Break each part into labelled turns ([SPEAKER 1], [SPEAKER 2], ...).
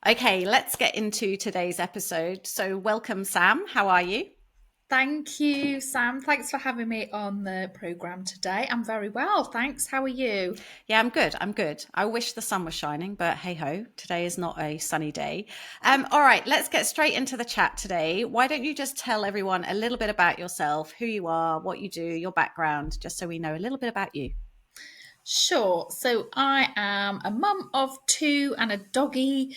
[SPEAKER 1] Okay, let's get into today's episode. So, welcome, Sam. How are you?
[SPEAKER 2] Thank you, Sam. Thanks for having me on the programme today. I'm very well, thanks. How are you?
[SPEAKER 1] Yeah, I'm good. I'm good. I wish the sun was shining, but hey ho, today is not a sunny day. All right, let's get straight into the chat today. Why don't you just tell everyone a little bit about yourself, who you are, what you do, your background, just so we know a little bit about you?
[SPEAKER 2] Sure. So I am a mum of two and a doggy.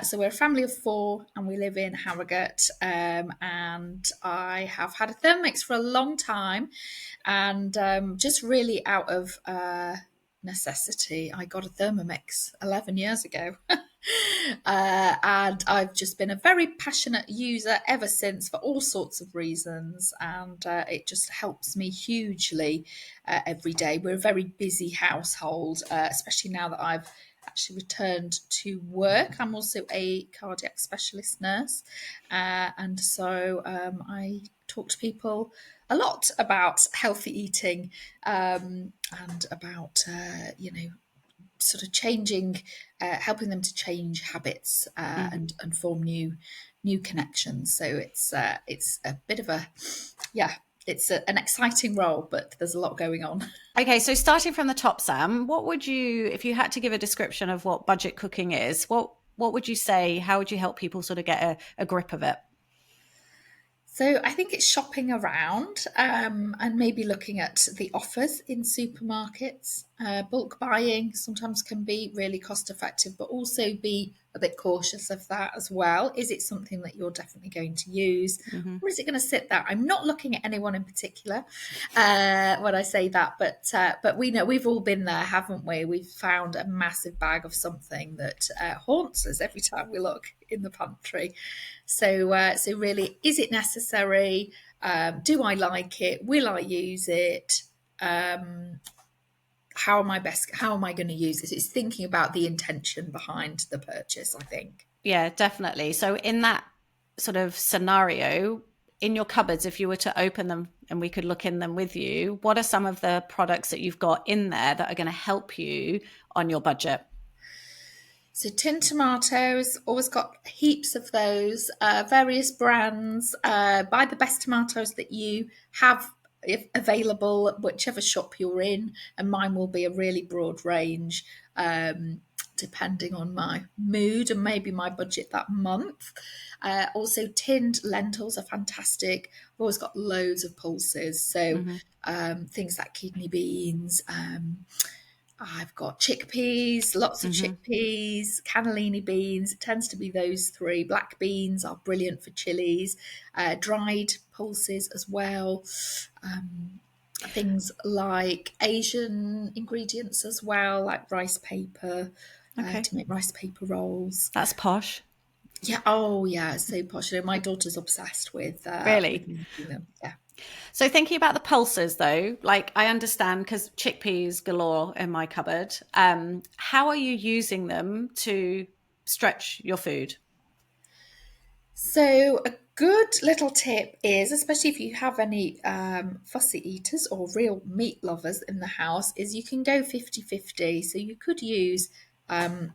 [SPEAKER 2] So we're a family of four and we live in Harrogate. And I have had a Thermomix for a long time and just really out of necessity, I got a Thermomix 11 years ago. And I've just been a very passionate user ever since for all sorts of reasons. And it just helps me hugely every day. We're a very busy household, especially now that I've actually returned to work. I'm also a cardiac specialist nurse. And so I talk to people a lot about healthy eating and about, sort of changing, helping them to change habits
[SPEAKER 1] Mhm.
[SPEAKER 2] and form new connections. So it's a bit of a yeah, it's an exciting role, but there's a lot going on.
[SPEAKER 1] Okay, so starting from the top, Sam, what would you, if you had to give a description of what budget cooking is, what would you say? How would you help people sort of get a grip of it?
[SPEAKER 2] So I think it's shopping around and maybe looking at the offers in supermarkets. Bulk buying sometimes can be really cost effective, but also be a bit cautious of that as well. Is it something that you're definitely going to use,
[SPEAKER 1] Hmm.
[SPEAKER 2] or is it going to sit there? I'm not looking at anyone in particular when I say that, but we know we've all been there, haven't we? We've found a massive bag of something that haunts us every time we look in the pantry. So really, is it necessary? Do I like it? Will I use it? Um, how am I going to use it? It's thinking about the intention behind the purchase, I think.
[SPEAKER 1] Yeah, definitely. So in that sort of scenario, in your cupboards, if you were to open them and we could look in them with you, what are some of the products that you've got in there that are going to help you on your budget?
[SPEAKER 2] So tin tomatoes, always got heaps of those, various brands. Buy the best tomatoes that you have if available, whichever shop you're in, and mine will be a really broad range, depending on my mood and maybe my budget that month. Also, tinned lentils are fantastic. I've always got loads of pulses, so
[SPEAKER 1] Hmm.
[SPEAKER 2] things like kidney beans. I've got chickpeas, lots of
[SPEAKER 1] Hmm.
[SPEAKER 2] chickpeas, cannellini beans. It tends to be those three. Black beans are brilliant for chilies. Dried pulses as well. Um, Things like Asian ingredients as well, like rice paper
[SPEAKER 1] Okay,
[SPEAKER 2] to make rice paper rolls.
[SPEAKER 1] that's posh.
[SPEAKER 2] Yeah. Oh, yeah. It's so posh. You know, my daughter's obsessed with
[SPEAKER 1] Really.
[SPEAKER 2] making them. Yeah.
[SPEAKER 1] So thinking about the pulses though, like I understand because chickpeas galore in my cupboard. How are you using them to stretch your food?
[SPEAKER 2] So, a good little tip is, especially if you have any fussy eaters or real meat lovers in the house, is you can go 50-50. So, you could use um,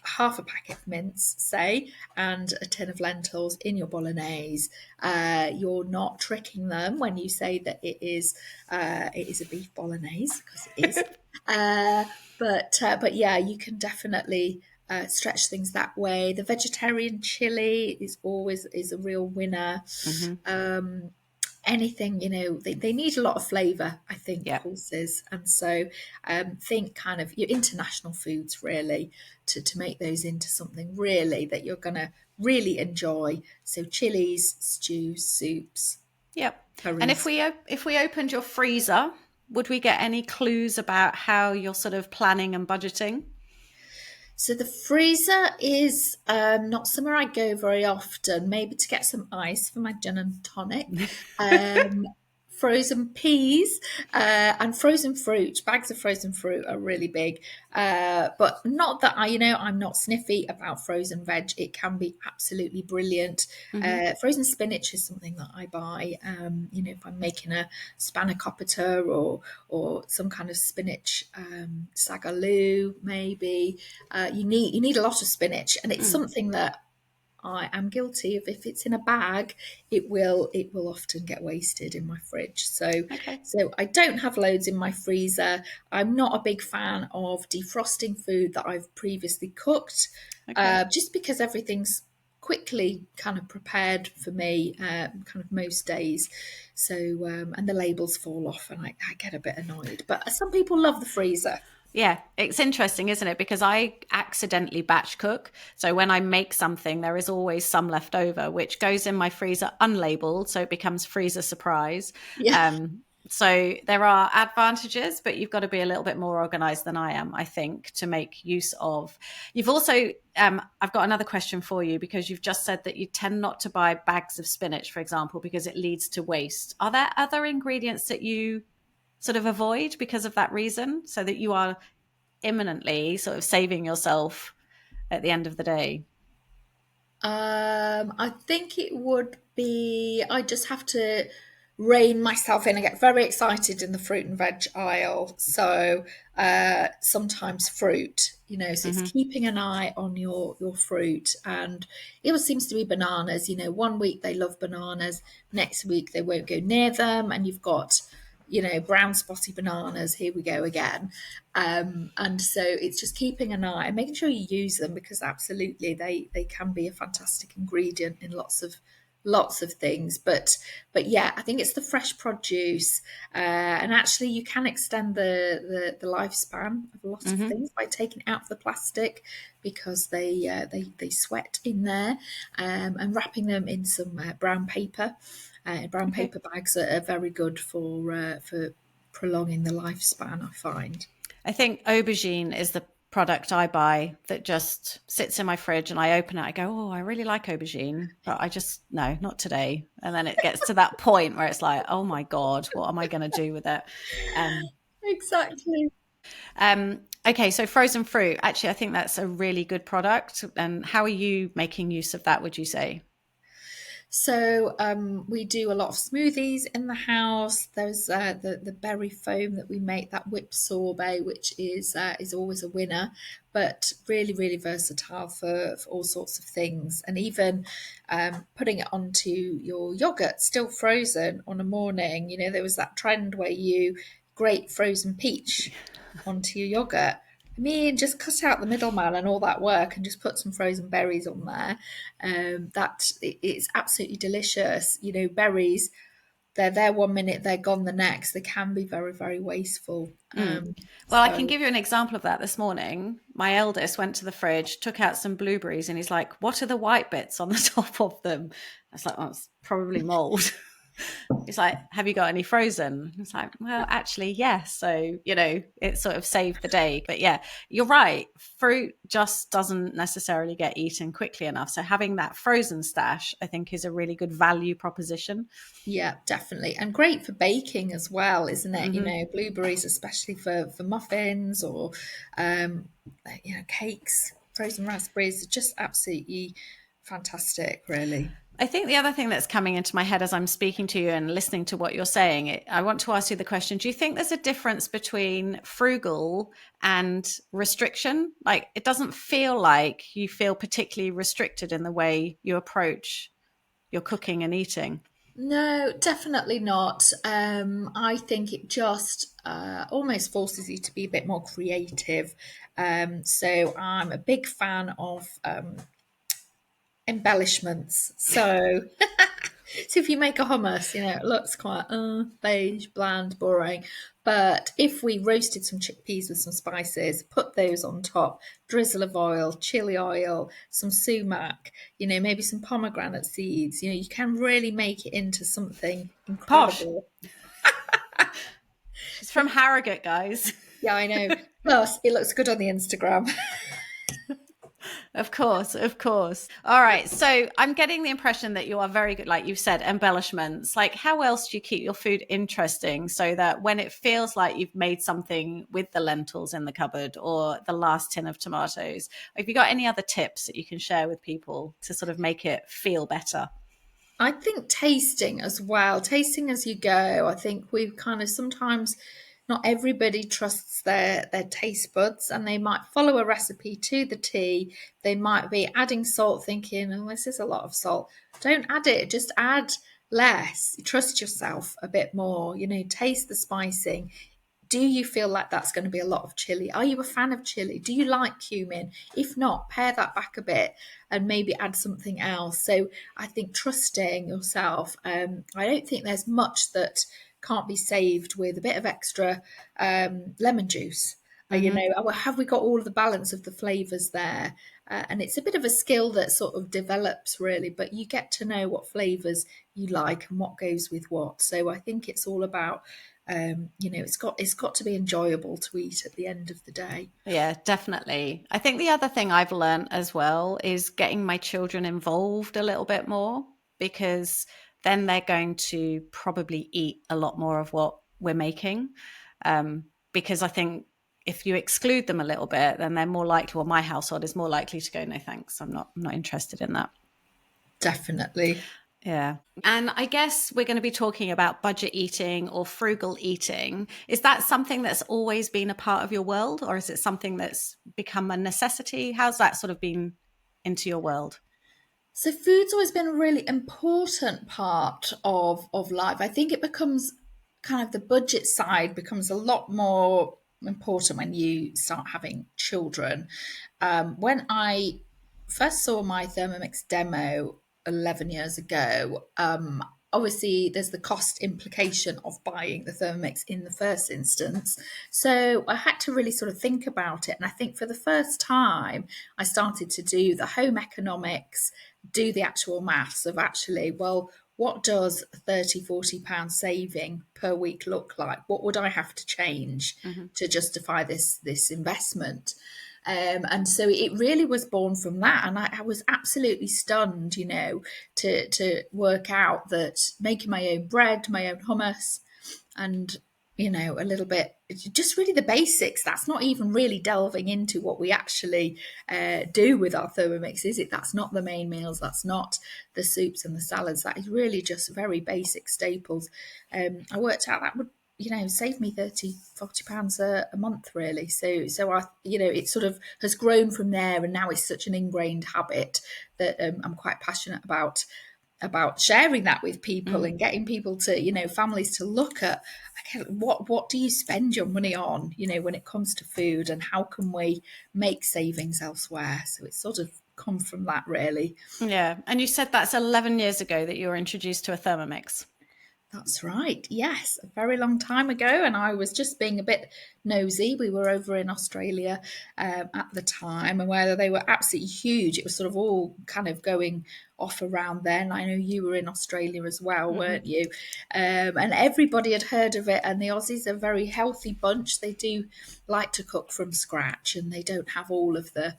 [SPEAKER 2] half a packet of mince, say, and a tin of lentils in your bolognese. You're not tricking them when you say that it is a beef bolognese because it is. Uh, but yeah, you can definitely stretch things that way. The vegetarian chili is a real winner.
[SPEAKER 1] Hmm.
[SPEAKER 2] Um, Anything, they need a lot of flavor, I think,
[SPEAKER 1] Yeah.
[SPEAKER 2] pulses, and so think kind of your international foods really to make those into something really that you're gonna really enjoy. So chilies, stews, soups,
[SPEAKER 1] Yep. And if
[SPEAKER 2] curries.
[SPEAKER 1] we opened your freezer, would we get any clues about how you're sort of planning and budgeting?
[SPEAKER 2] So the freezer is not somewhere I go very often, maybe to get some ice for my gin and tonic. Um, frozen peas, and frozen fruit. Bags of frozen fruit are really big. But not that I'm not sniffy about frozen veg. It can be absolutely brilliant.
[SPEAKER 1] Hmm.
[SPEAKER 2] Frozen spinach is something that I buy. If I'm making a spanakopita or some kind of spinach sagaloo, maybe. You need a lot of spinach, and it's
[SPEAKER 1] Mm.
[SPEAKER 2] something that I am guilty of. If it's in a bag, it will often get wasted in my fridge. So
[SPEAKER 1] Okay.
[SPEAKER 2] so I don't have loads in my freezer. I'm not a big fan of defrosting food that I've previously cooked,
[SPEAKER 1] Okay.
[SPEAKER 2] just because everything's quickly kind of prepared for me, kind of most days. So and the labels fall off, and I get a bit annoyed. But some people love the freezer.
[SPEAKER 1] Yeah, it's interesting, isn't it? Because I accidentally batch cook. So when I make something, there is always some left over, which goes in my freezer unlabeled. So it becomes freezer surprise.
[SPEAKER 2] Yeah.
[SPEAKER 1] So there are advantages, but you've got to be a little bit more organized than I am, I think, to make use of. You've also, I've got another question for you because you've just said that you tend not to buy bags of spinach, for example, because it leads to waste. Are there other ingredients that you sort of avoid because of that reason, so that you are imminently sort of saving yourself at the end of the day?
[SPEAKER 2] I think it would be, I just have to rein myself in. I get very excited in the fruit and veg aisle. So sometimes fruit, so it's
[SPEAKER 1] Hmm.
[SPEAKER 2] keeping an eye on your fruit. And it always seems to be bananas. One week they love bananas, next week they won't go near them. And you've got, brown spotty bananas. Here we go again. And so it's just keeping an eye and making sure you use them, because absolutely they can be a fantastic ingredient in lots of things. But yeah, I think it's the fresh produce, and actually you can extend the lifespan of a lot of
[SPEAKER 1] Hmm.
[SPEAKER 2] things by taking out the plastic, because they sweat in there, and wrapping them in some brown paper. Brown
[SPEAKER 1] Okay.
[SPEAKER 2] paper bags are very good for prolonging the lifespan, I find.
[SPEAKER 1] I think aubergine is the product I buy that just sits in my fridge and I open it. I go, oh, I really like aubergine, but I just, no, not today. And then it gets to that point where it's like, oh my God, what am I going to do with it? Um,
[SPEAKER 2] Exactly.
[SPEAKER 1] okay, so frozen fruit. Actually, I think that's a really good product. And how are you making use of that, would you say?
[SPEAKER 2] So we do a lot of smoothies in the house. There's the berry foam that we make, that whipped sorbet, which is always a winner, but really really versatile for all sorts of things. And even putting it onto your yogurt, still frozen, on a morning. There was that trend where you grate frozen peach onto your yogurt. I mean, just cut out the middleman and all that work, and just put some frozen berries on there. It's absolutely delicious. Berries, they're there one minute, they're gone the next. They can be very, very wasteful.
[SPEAKER 1] Mm. Well, I can
[SPEAKER 2] So
[SPEAKER 1] give you an example of that this morning. My eldest went to the fridge, took out some blueberries, and he's like, what are the white bits on the top of them? I was like, oh, it's probably mold. He's like, have you got any frozen? It's like, well, actually, yes. So, it sort of saved the day. But yeah, you're right. Fruit just doesn't necessarily get eaten quickly enough. So having that frozen stash, I think, is a really good value proposition.
[SPEAKER 2] yeah, definitely. And great for baking as well, isn't it?
[SPEAKER 1] Hmm.
[SPEAKER 2] Blueberries, especially for muffins or um, cakes. Frozen raspberries are just absolutely fantastic, really.
[SPEAKER 1] I think the other thing that's coming into my head as I'm speaking to you and listening to what you're saying, I want to ask you the question: do you think there's a difference between frugal and restriction? Like, it doesn't feel like you feel particularly restricted in the way you approach your cooking and eating.
[SPEAKER 2] No, definitely not. I think it just almost forces you to be a bit more creative. So I'm a big fan of embellishments. So if you make a hummus, it looks quite beige, bland, boring. But if we roasted some chickpeas with some spices, put those on top, drizzle of oil, chili oil, some sumac, maybe some pomegranate seeds, you can really make it into something
[SPEAKER 1] Posh.
[SPEAKER 2] incredible.
[SPEAKER 1] She's from Harrogate, guys.
[SPEAKER 2] Yeah, I know. Plus, it looks good on the Instagram.
[SPEAKER 1] Of course, of course. All right. So I'm getting the impression that you are very good, like you've said, embellishments. Like, how else do you keep your food interesting so that when it feels like you've made something with the lentils in the cupboard or the last tin of tomatoes, have you got any other tips that you can share with people to sort of make it feel better?
[SPEAKER 2] I think tasting as well, tasting as you go. I think we kind of sometimes not everybody trusts their taste buds and they might follow a recipe to the T. They might be adding salt thinking, oh, this is a lot of salt. Don't add it, just add less. Trust yourself a bit more, taste the spicing. Do you feel like that's going to be a lot of chili? Are you a fan of chili? Do you like cumin? If not, pare that back a bit and maybe add something else. So I think trusting yourself. I don't think there's much that can't be saved with a bit of extra lemon juice.
[SPEAKER 1] Hmm.
[SPEAKER 2] Have we got all of the balance of the flavors there? And it's a bit of a skill that sort of develops really, but you get to know what flavors you like and what goes with what. So I think it's all about it's got to be enjoyable to eat at the end of the day.
[SPEAKER 1] Yeah, definitely. I think the other thing I've learned as well is getting my children involved a little bit more because then they're going to probably eat a lot more of what we're making. Because I think if you exclude them a little bit, then they're more likely, well, my household is more likely to go, no, thanks. I'm not interested in that.
[SPEAKER 2] Definitely.
[SPEAKER 1] Yeah. And I guess we're going to be talking about budget eating or frugal eating. Is that something that's always been a part of your world, or is it something that's become a necessity? How's that sort of been into your world?
[SPEAKER 2] So food's always been a really important part of life. I think it becomes kind of the budget side becomes a lot more important when you start having children. When I first saw my Thermomix demo 11 years ago, obviously there's the cost implication of buying the Thermomix in the first instance. So I had to really sort of think about it. And I think for the first time, I started to do the home economics, do the actual maths of actually, well, what does 30, 40 pounds saving per week look like? What would I have to change
[SPEAKER 1] Hmm.
[SPEAKER 2] to justify this investment? And so it really was born from that. And I was absolutely stunned, to work out that making my own bread, my own hummus, and a little bit just really the basics. That's not even really delving into what we actually do with our Thermomix, is it? That's not the main meals, that's not the soups and the salads, that is really just very basic staples. I worked out that would save me 30, 40 pounds a month really. So I it sort of has grown from there, and now it's such an ingrained habit that I'm quite passionate about sharing that with people
[SPEAKER 1] Mm.
[SPEAKER 2] and getting people to families to look at, okay, what do you spend your money on when it comes to food, and how can we make savings elsewhere. So it's sort of come from that really.
[SPEAKER 1] Yeah. And you said that's 11 years ago that you were introduced to a Thermomix.
[SPEAKER 2] That's right. Yes, a very long time ago. And I was just being a bit nosy. We were over in Australia at the time, and where they were absolutely huge. It was sort of all kind of going off around then. I know you were in Australia as well,
[SPEAKER 1] Hmm.
[SPEAKER 2] weren't you? And everybody had heard of it. And the Aussies are a very healthy bunch. They do like to cook from scratch, and they don't have all of the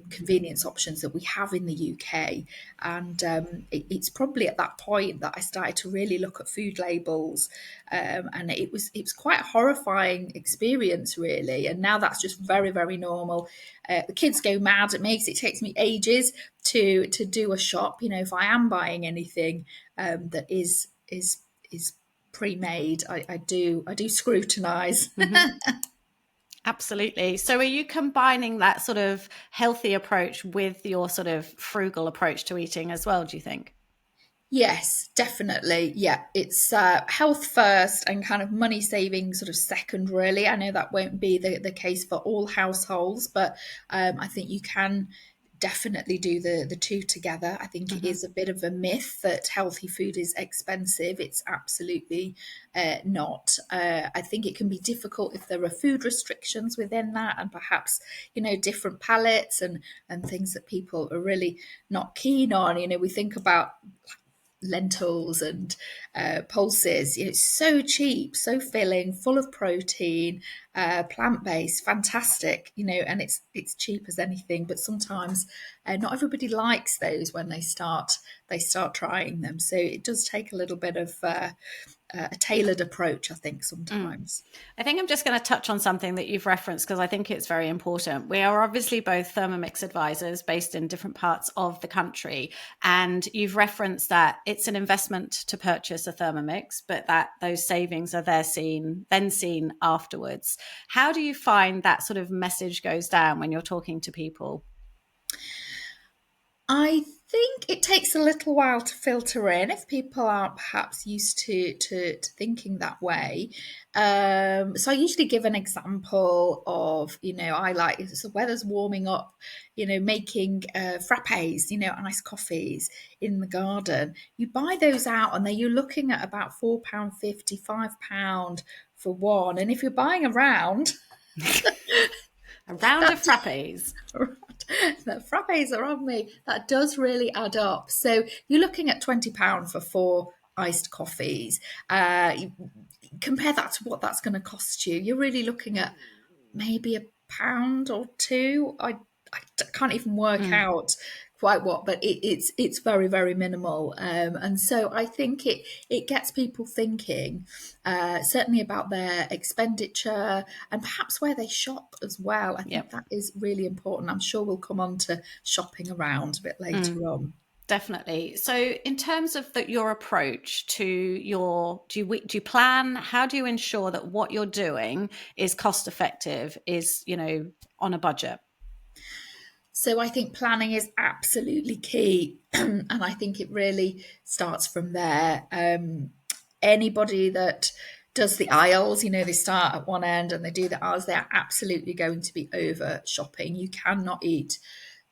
[SPEAKER 2] convenience options that we have in the UK. And it's probably at that point that I started to really look at food labels, and it was quite a horrifying experience, really. And now that's just very, very normal. The kids go mad at me because it takes me ages to do a shop. If I am buying anything that is pre-made, I do scrutinize.
[SPEAKER 1] Hmm. Absolutely. So are you combining that sort of healthy approach with your sort of frugal approach to eating as well, do you think?
[SPEAKER 2] Yes, definitely. Yeah, it's health first and kind of money saving sort of second, really. I know that won't be the case for all households, but I think you can definitely do the two together. I think it
[SPEAKER 1] Hmm.
[SPEAKER 2] is a bit of a myth that healthy food is expensive. It's absolutely not. I think it can be difficult if there are food restrictions within that, and perhaps different palates and things that people are really not keen on. We think about lentils and pulses. It's so cheap, so filling, full of protein, plant-based, fantastic, and it's cheap as anything. But sometimes not everybody likes those when they start trying them. So it does take a little bit of a tailored approach, I think,
[SPEAKER 1] Mm.
[SPEAKER 2] sometimes.
[SPEAKER 1] I think I'm just going to touch on something that you've referenced because I think it's very important. We are obviously both Thermomix advisors based in different parts of the country. And you've referenced that it's an investment to purchase a Thermomix, but that those savings are then seen afterwards. How do you find that sort of message goes down when you're talking to people?
[SPEAKER 2] I think it takes a little while to filter in if people aren't perhaps used to thinking that way. So I usually give an example of, I like if the weather's warming up, making frappes, iced coffees in the garden. You buy those out and then you're looking at about £4.50, £5 for one. And if you're buying around,
[SPEAKER 1] A round of
[SPEAKER 2] that
[SPEAKER 1] frappes.
[SPEAKER 2] the frappes are on me. That does really add up. So you're looking at £20 for four iced coffees. Compare that to what that's going to cost you. You're really looking at maybe £1 or two. I can't even work
[SPEAKER 1] Mm,
[SPEAKER 2] out quite what, but it's very very minimal, and so I think it gets people thinking, certainly about their expenditure and perhaps where they shop as well. I think
[SPEAKER 1] yep.
[SPEAKER 2] that is really important. I'm sure we'll come on to shopping around a bit later
[SPEAKER 1] Mm.
[SPEAKER 2] on.
[SPEAKER 1] Definitely. So, in terms of your approach to do you plan? How do you ensure that what you're doing is cost effective? Is on a budget?
[SPEAKER 2] So I think planning is absolutely key, and I think it really starts from there. Anybody that does the aisles, they start at one end and they do the aisles, they are absolutely going to be over shopping. You cannot eat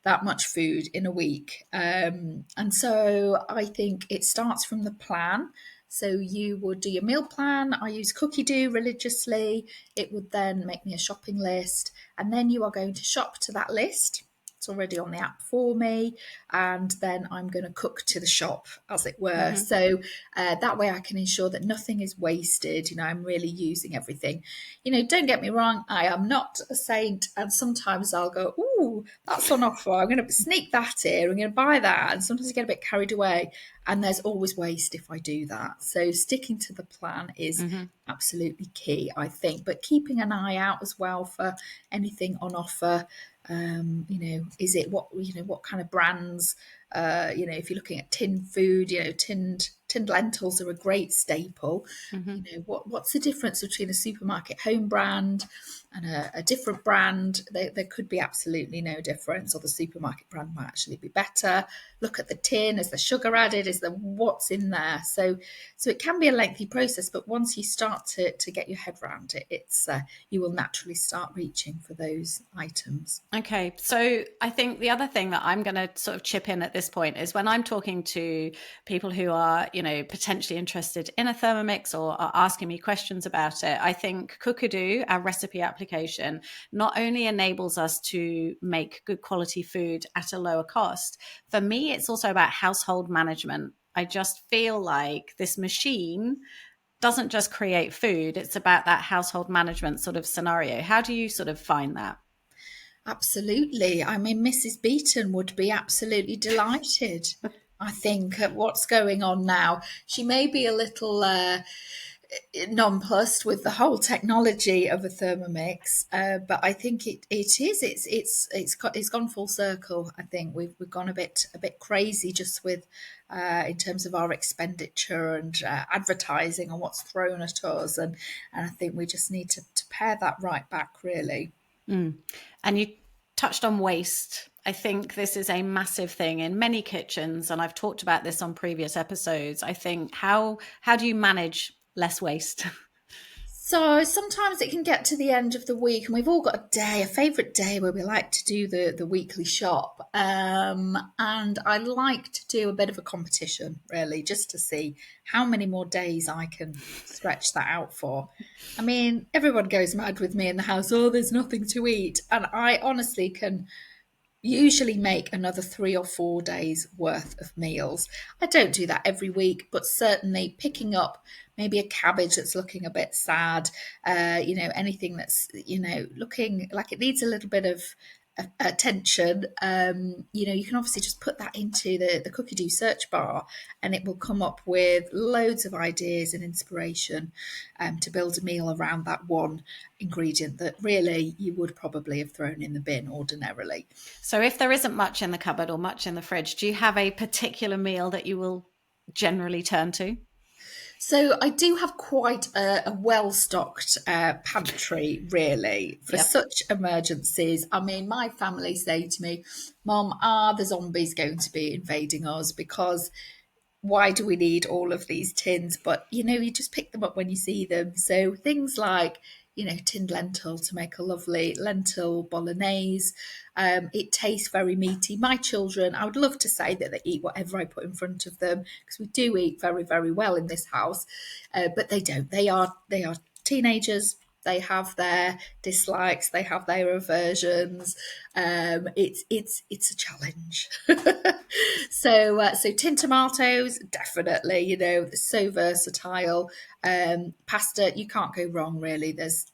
[SPEAKER 2] that much food in a week. And so I think it starts from the plan. So you would do your meal plan. I use Cookie Do religiously. It would then make me a shopping list. And then you are going to shop to that list. It's already on the app for me. And then I'm going to cook to the shop, as it were.
[SPEAKER 1] Hmm.
[SPEAKER 2] So that way I can ensure that nothing is wasted. I'm really using everything. Don't get me wrong, I am not a saint. And sometimes I'll go, ooh, that's on offer. I'm going to sneak that here. I'm going to buy that. And sometimes I get a bit carried away. And there's always waste if I do that. So sticking to the plan is
[SPEAKER 1] Hmm.
[SPEAKER 2] absolutely key, I think. But keeping an eye out as well for anything on offer. Is it what kind of brands? If you're looking at tinned food, tinned lentils are a great staple.
[SPEAKER 1] Hmm.
[SPEAKER 2] What's the difference between a supermarket home brand and a different brand? There could be absolutely no difference, or the supermarket brand might actually be better. Look at the tin. Is the sugar added? Is the what's in there? So it can be a lengthy process, but once you start to get your head around it, it's you will naturally start reaching for those items.
[SPEAKER 1] Okay, so I think the other thing that I'm going to sort of chip in at this point is when I'm talking to people who are, potentially interested in a Thermomix or are asking me questions about it. I think Cookadoo, our recipe application, not only enables us to make good quality food at a lower cost. For me, it's also about household management. I just feel like this machine doesn't just create food, it's about that household management sort of scenario. How do you sort of find that?
[SPEAKER 2] Absolutely. I mean, Mrs. Beaton would be absolutely delighted, I think, at what's going on now. She may be a little nonplussed with the whole technology of a Thermomix, but I think it is. It's gone full circle. I think we've gone a bit crazy just with in terms of our expenditure and advertising and what's thrown at us, and I think we just need to pare that right back, really.
[SPEAKER 1] Mm. And you touched on waste. I think this is a massive thing in many kitchens, and I've talked about this on previous episodes. I think how do you manage less waste?
[SPEAKER 2] So sometimes it can get to the end of the week, and we've all got a favourite day where we like to do the weekly shop. And I like to do a bit of a competition, really, just to see how many more days I can stretch that out for. I mean, everyone goes mad with me in the house. Oh, there's nothing to eat, and I honestly can usually make another 3 or 4 days worth of meals. I don't do that every week, but certainly picking up maybe a cabbage that's looking a bit sad, anything that's, looking like it needs a little bit of attention. You can obviously just put that into the Cookie Do search bar, and it will come up with loads of ideas and inspiration to build a meal around that one ingredient that really you would probably have thrown in the bin ordinarily.
[SPEAKER 1] So if there isn't much in the cupboard or much in the fridge, do you have a particular meal that you will generally turn to?
[SPEAKER 2] So I do have quite a well-stocked pantry, really, for
[SPEAKER 1] Yep.
[SPEAKER 2] such emergencies. I mean, my family say to me, "Mom, are the zombies going to be invading us? Because why do we need all of these tins?" But you just pick them up when you see them. So things like, tinned lentil to make a lovely lentil bolognese. It tastes very meaty. My children, I would love to say that they eat whatever I put in front of them, because we do eat very, very well in this house, but they don't. They are teenagers. They have their dislikes. They have their aversions. It's a challenge. So tin tomatoes, definitely. They're so versatile. Pasta, you can't go wrong. Really, there's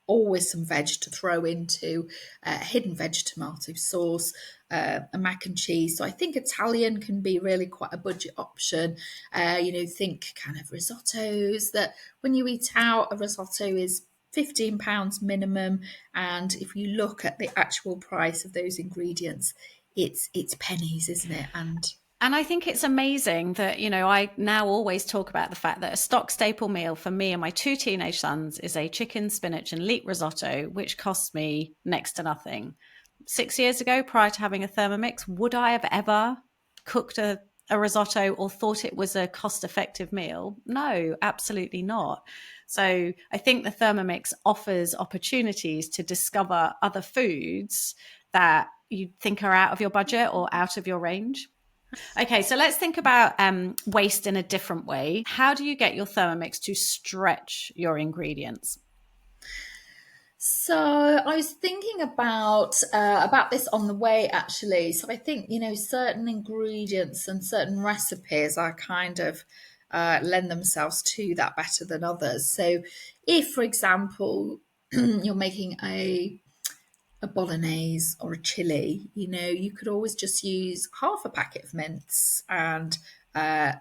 [SPEAKER 2] always some veg to throw into hidden veg tomato sauce, a mac and cheese. So I think Italian can be really quite a budget option. Think kind of risottos, that when you eat out, a risotto is £15 minimum. And if you look at the actual price of those ingredients, it's pennies, isn't it?
[SPEAKER 1] And I think it's amazing that, I now always talk about the fact that a stock staple meal for me and my two teenage sons is a chicken, spinach, and leek risotto, which costs me next to nothing. 6 years ago, prior to having a Thermomix, would I have ever cooked a risotto or thought it was a cost effective meal? No, absolutely not. So I think the Thermomix offers opportunities to discover other foods that you think are out of your budget or out of your range. Okay, so let's think about waste in a different way. How do you get your Thermomix to stretch your ingredients?
[SPEAKER 2] So I was thinking about this on the way, actually. So I think certain ingredients and certain recipes are kind of lend themselves to that better than others. So if, for example, you're making a bolognese or a chili, you could always just use half a packet of mince and a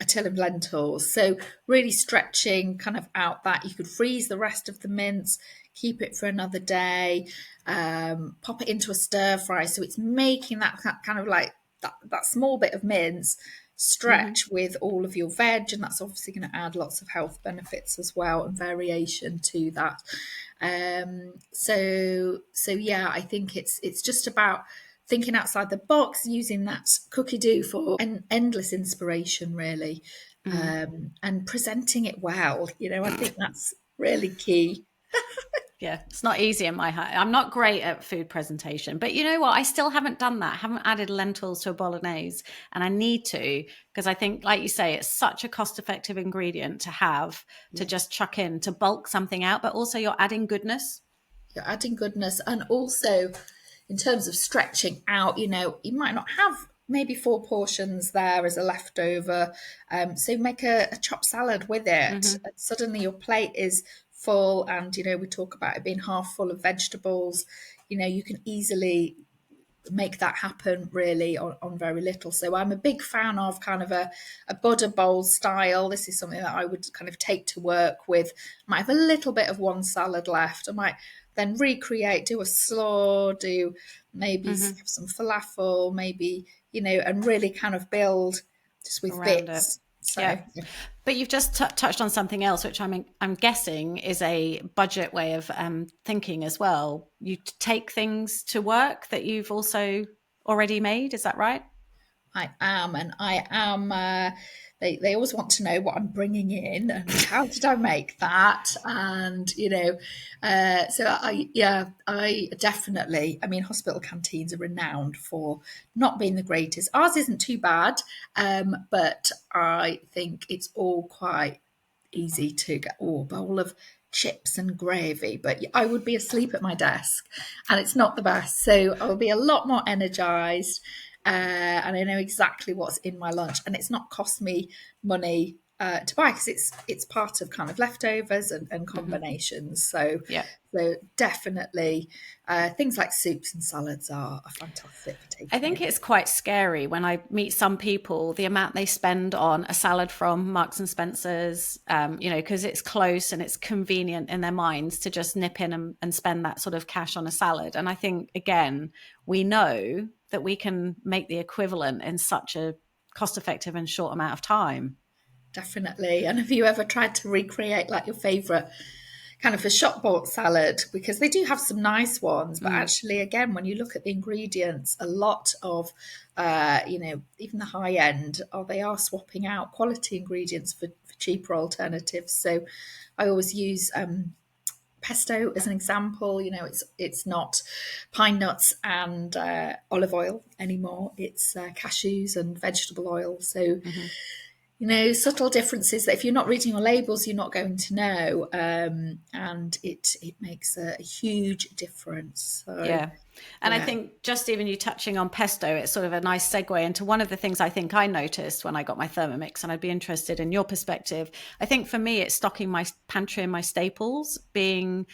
[SPEAKER 2] tin of lentils. So really stretching kind of out that you could freeze the rest of the mince, keep it for another day, pop it into a stir fry. So it's making that kind of like that small bit of mince
[SPEAKER 1] Mm-hmm.
[SPEAKER 2] stretch with all of your veg, and that's obviously going to add lots of health benefits as well and variation to that. So yeah, I think it's just about thinking outside the box, using that cookie do for endless inspiration, really,
[SPEAKER 1] Mm.
[SPEAKER 2] and presenting it well. I think that's really key.
[SPEAKER 1] Yeah, it's not easy in my house. I'm not great at food presentation, but you know what? I still haven't done that. I haven't added lentils to a bolognese, and I need to, because I think, like you say, it's such a cost-effective ingredient to have, to
[SPEAKER 2] Yeah.
[SPEAKER 1] just chuck in to bulk something out, but also you're adding goodness.
[SPEAKER 2] You're adding goodness, and also in terms of stretching out, you might not have maybe four portions there as a leftover, so make a chopped salad with it,
[SPEAKER 1] Hmm.
[SPEAKER 2] and suddenly your plate is full. And we talk about it being half full of vegetables. You can easily make that happen, really, on very little. So I'm a big fan of kind of a Buddha bowl style. This is something that I would kind of take to work with. I might have a little bit of one salad left. I might then recreate, do a slaw, do maybe
[SPEAKER 1] Hmm.
[SPEAKER 2] have some falafel, maybe, and really kind of build just with
[SPEAKER 1] Around it.
[SPEAKER 2] bits.
[SPEAKER 1] Yeah.
[SPEAKER 2] So yeah.
[SPEAKER 1] But you've just touched on something else, which I'm guessing is a budget way of thinking as well. You take things to work that you've also already made. Is that right?
[SPEAKER 2] I am, and I am. They always want to know what I'm bringing in and how did I make that, and so I definitely. I mean, hospital canteens are renowned for not being the greatest. Ours isn't too bad, but I think it's all quite easy to get, a bowl of chips and gravy, but I would be asleep at my desk, and it's not the best. So I will be a lot more energized, and I know exactly what's in my lunch, and it's not cost me money. to buy because it's part of kind of leftovers and
[SPEAKER 1] Hmm.
[SPEAKER 2] combinations. So
[SPEAKER 1] Yeah.
[SPEAKER 2] so definitely things like soups and salads are fantastic for
[SPEAKER 1] I
[SPEAKER 2] taking
[SPEAKER 1] think
[SPEAKER 2] in.
[SPEAKER 1] it's quite scary when I meet some people, the amount they spend on a salad from Marks and Spencer's, because it's close and it's convenient in their minds to just nip in and spend that sort of cash on a salad. And I think, again, we know that we can make the equivalent in such a cost effective and short amount of time.
[SPEAKER 2] Definitely. And have you ever tried to recreate like your favourite kind of a shop bought salad? Because they do have some nice ones, but
[SPEAKER 1] Mm,
[SPEAKER 2] actually, again, when you look at the ingredients, a lot of, even the high end, they are swapping out quality ingredients for cheaper alternatives. So I always use pesto as an example. It's not pine nuts and olive oil anymore. It's cashews and vegetable oil. So
[SPEAKER 1] mhm.
[SPEAKER 2] subtle differences that if you're not reading your labels, you're not going to know, and it makes a huge difference. So
[SPEAKER 1] Yeah. And I
[SPEAKER 2] yeah,
[SPEAKER 1] think just even you touching on pesto, it's sort of a nice segue into one of the things I think I noticed when I got my Thermomix, and I'd be interested in your perspective. I think for me, it's stocking my pantry and my staples being,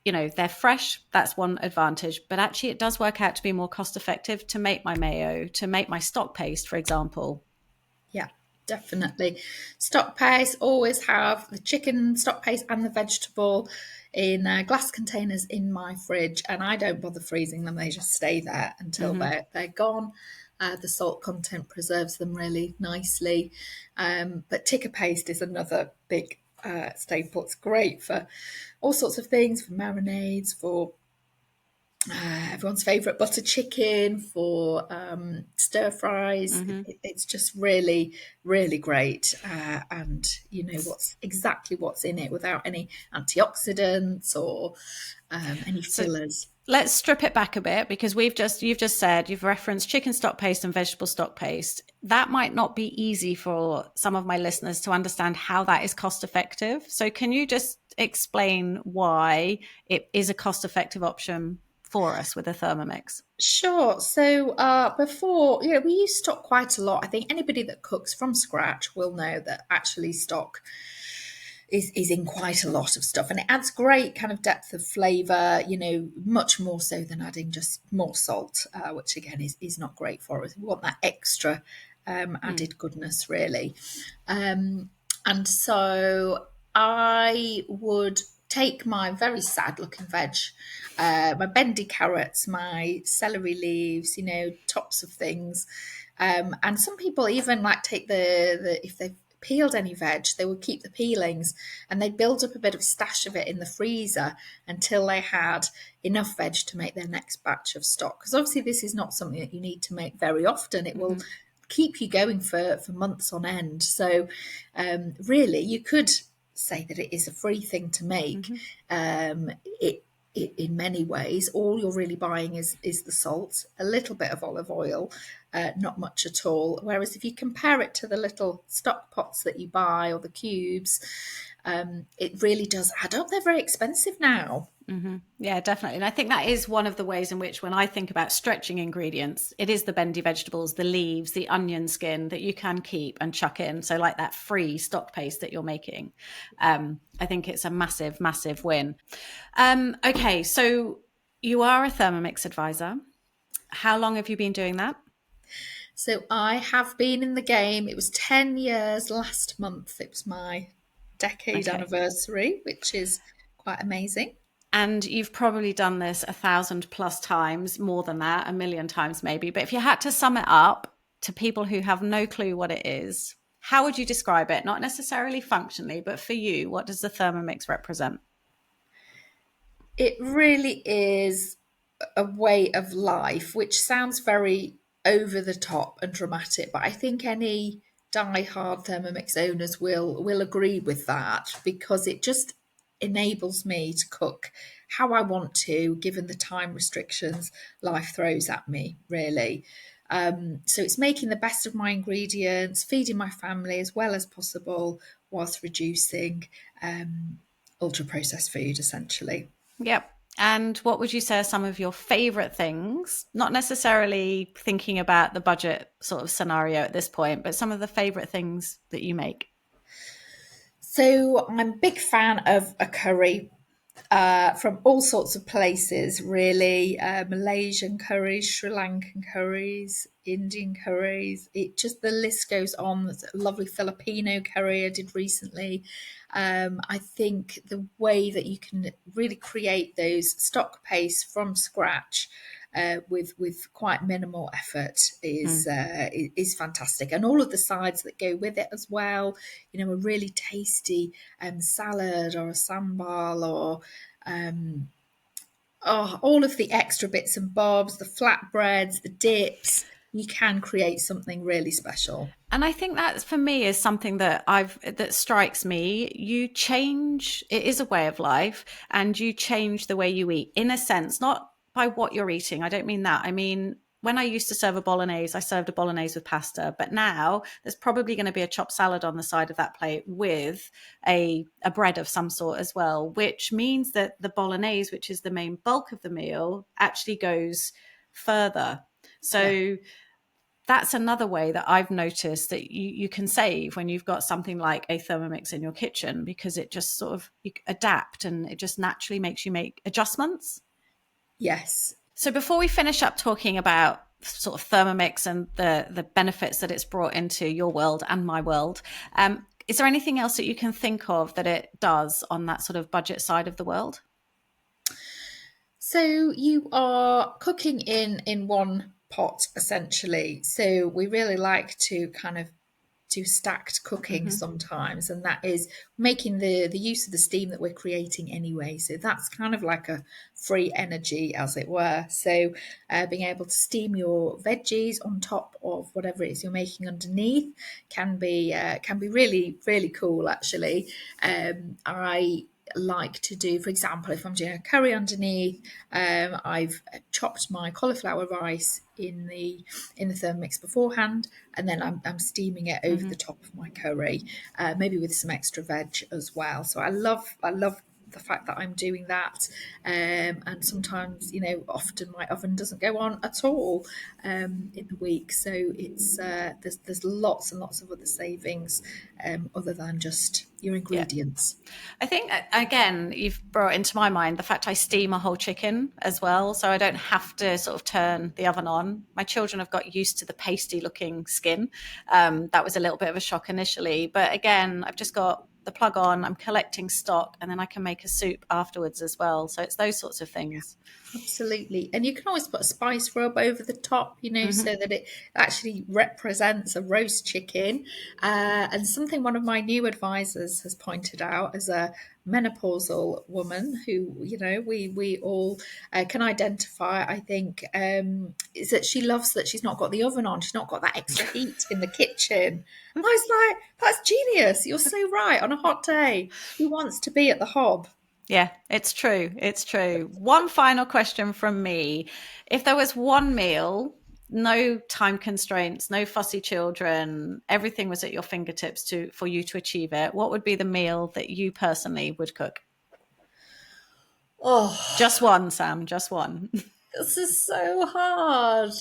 [SPEAKER 1] they're fresh. That's one advantage. But actually, it does work out to be more cost effective to make my mayo, to make my stock paste, for example.
[SPEAKER 2] yeah, definitely. Stock paste, always have the chicken stock paste and the vegetable in glass containers in my fridge, and I don't bother freezing them. They just stay there until
[SPEAKER 1] Hmm.
[SPEAKER 2] they're gone. The salt content preserves them really nicely. But ticker paste is another big staple. It's great for all sorts of things, for marinades, for everyone's favourite butter chicken, for stir fries.
[SPEAKER 1] Hmm.
[SPEAKER 2] It's just really, really great. And you know what's in it without any antioxidants or any
[SPEAKER 1] So
[SPEAKER 2] fillers.
[SPEAKER 1] let's strip it back a bit because you've just said you've referenced chicken stock paste and vegetable stock paste. That might not be easy for some of my listeners to understand how that is cost effective. So can you just explain why it is a cost effective option for us with a Thermomix?
[SPEAKER 2] Sure. So before, we use stock quite a lot. I think anybody that cooks from scratch will know that actually stock is in quite a lot of stuff, and it adds great kind of depth of flavor, much more so than adding just more salt, which again is not great for us. We want that extra
[SPEAKER 1] Mm.
[SPEAKER 2] added goodness, really. And so I would take my very sad looking veg, my bendy carrots, my celery leaves, tops of things. And some people even like take the if they've peeled any veg, they would keep the peelings and they'd build up a bit of stash of it in the freezer until they had enough veg to make their next batch of stock. Because obviously, this is not something that you need to make very often. It will
[SPEAKER 1] Hmm.
[SPEAKER 2] keep you going for months on end. So, really, you could say that it is a free thing to make.
[SPEAKER 1] Hmm.
[SPEAKER 2] It in many ways, all you're really buying is the salt, a little bit of olive oil, not much at all. Whereas if you compare it to the little stock pots that you buy or the cubes, it really does add up. They're very expensive now.
[SPEAKER 1] Hmm. Yeah, definitely. And I think that is one of the ways in which, when I think about stretching ingredients, it is the bendy vegetables, the leaves, the onion skin that you can keep and chuck in. So, like that free stock paste that you're making, I think it's a massive, massive win. Okay, so you are a Thermomix advisor. How long have you been doing that?
[SPEAKER 2] So I have been in the game. It was 10 years last month. It was my decade
[SPEAKER 1] Okay.
[SPEAKER 2] anniversary, which is quite amazing.
[SPEAKER 1] And you've probably done this 1,000+ times, more than that, a million times maybe. But if you had to sum it up to people who have no clue what it is, how would you describe it? Not necessarily functionally, but for you, what does the Thermomix represent?
[SPEAKER 2] It really is a way of life, which sounds very over the top and dramatic, but I think any die-hard Thermomix owners will agree with that because it just enables me to cook how I want to, given the time restrictions life throws at me, really. So it's making the best of my ingredients, feeding my family as well as possible, whilst reducing ultra processed food, essentially.
[SPEAKER 1] Yep. And what would you say are some of your favorite things? Not necessarily thinking about the budget sort of scenario at this point, but some of the favorite things that you make.
[SPEAKER 2] So I'm a big fan of a curry from all sorts of places, really. Malaysian curries, Sri Lankan curries, Indian curries. It just, the list goes on. There's a lovely Filipino curry I did recently. I think the way that you can really create those stock paste from scratch with quite minimal effort
[SPEAKER 1] Mm.
[SPEAKER 2] is fantastic, and all of the sides that go with it as well. You know, a really tasty salad or a sambal or um, all of the extra bits and bobs, the flatbreads, the dips. You can create something really special.
[SPEAKER 1] And I think that for me is something that strikes me. You change, it is a way of life, and you change the way you eat in a sense, not by what you're eating. I don't mean that. I mean, when I used to serve a bolognese, I served a bolognese with pasta, but now there's probably going to be a chopped salad on the side of that plate with a bread of some sort as well, which means that the bolognese, which is the main bulk of the meal, actually goes further.
[SPEAKER 2] Yeah.
[SPEAKER 1] So that's another way that I've noticed that you can save when you've got something like a Thermomix in your kitchen, because it just sort of you adapt and it just naturally makes you make adjustments.
[SPEAKER 2] Yes.
[SPEAKER 1] So before we finish up talking about sort of Thermomix and the benefits that it's brought into your world and my world, is there anything else that you can think of that it does on that sort of budget side of the world?
[SPEAKER 2] So you are cooking in one pot essentially. So we really like to kind of do stacked cooking
[SPEAKER 1] Hmm.
[SPEAKER 2] sometimes, and that is making the use of the steam that we're creating anyway. So that's kind of like a free energy, as it were. So being able to steam your veggies on top of whatever it is you're making underneath can be really really cool. Actually, I like to do, for example, if I'm doing a curry underneath, I've chopped my cauliflower rice in the Thermomix beforehand, and then I'm steaming it over
[SPEAKER 1] Hmm.
[SPEAKER 2] the top of my curry, maybe with some extra veg as well. So I love the fact that I'm doing that, and sometimes, you know, often my oven doesn't go on at all in the week, so it's there's lots and lots of other savings other than just your
[SPEAKER 1] Yeah.
[SPEAKER 2] ingredients.
[SPEAKER 1] I think, again, you've brought into my mind the fact I steam a whole chicken as well. So I don't have to sort of turn the oven on. My children have got used to the pasty looking skin. That was a little bit of a shock initially. But again, I've just got the plug on, I'm collecting stock, and then I can make a soup afterwards as well. So it's those sorts of things.
[SPEAKER 2] Absolutely. And you can always put a spice rub over the top, you know,
[SPEAKER 1] Hmm.
[SPEAKER 2] so that it actually represents a roast chicken. And something one of my new advisors has pointed out as a menopausal woman who, you know, we all can identify, I think, is that she loves that she's not got the oven on. She's not got that extra heat in the kitchen. I was like, that's genius. You're so right. On a hot day, who wants to be at the hob?
[SPEAKER 1] Yeah, it's true. It's true. One final question from me. If there was one meal, no time constraints, no fussy children, everything was at your fingertips to for you to achieve it, what would be the meal that you personally would cook?
[SPEAKER 2] Oh,
[SPEAKER 1] Just one, Sam, just one.
[SPEAKER 2] this is so hard.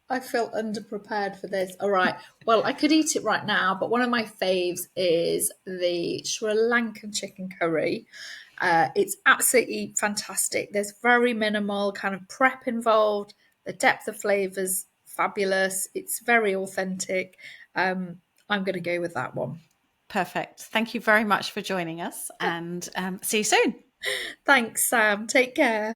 [SPEAKER 2] I feel underprepared for this. All right. Well, I could eat it right now, but one of my faves is the Sri Lankan chicken curry. It's absolutely fantastic. There's very minimal kind of prep involved. The depth of flavors fabulous. It's very authentic. I'm going to go with that one.
[SPEAKER 1] Perfect. Thank you very much for joining us, and see you soon.
[SPEAKER 2] Thanks, Sam. Take care.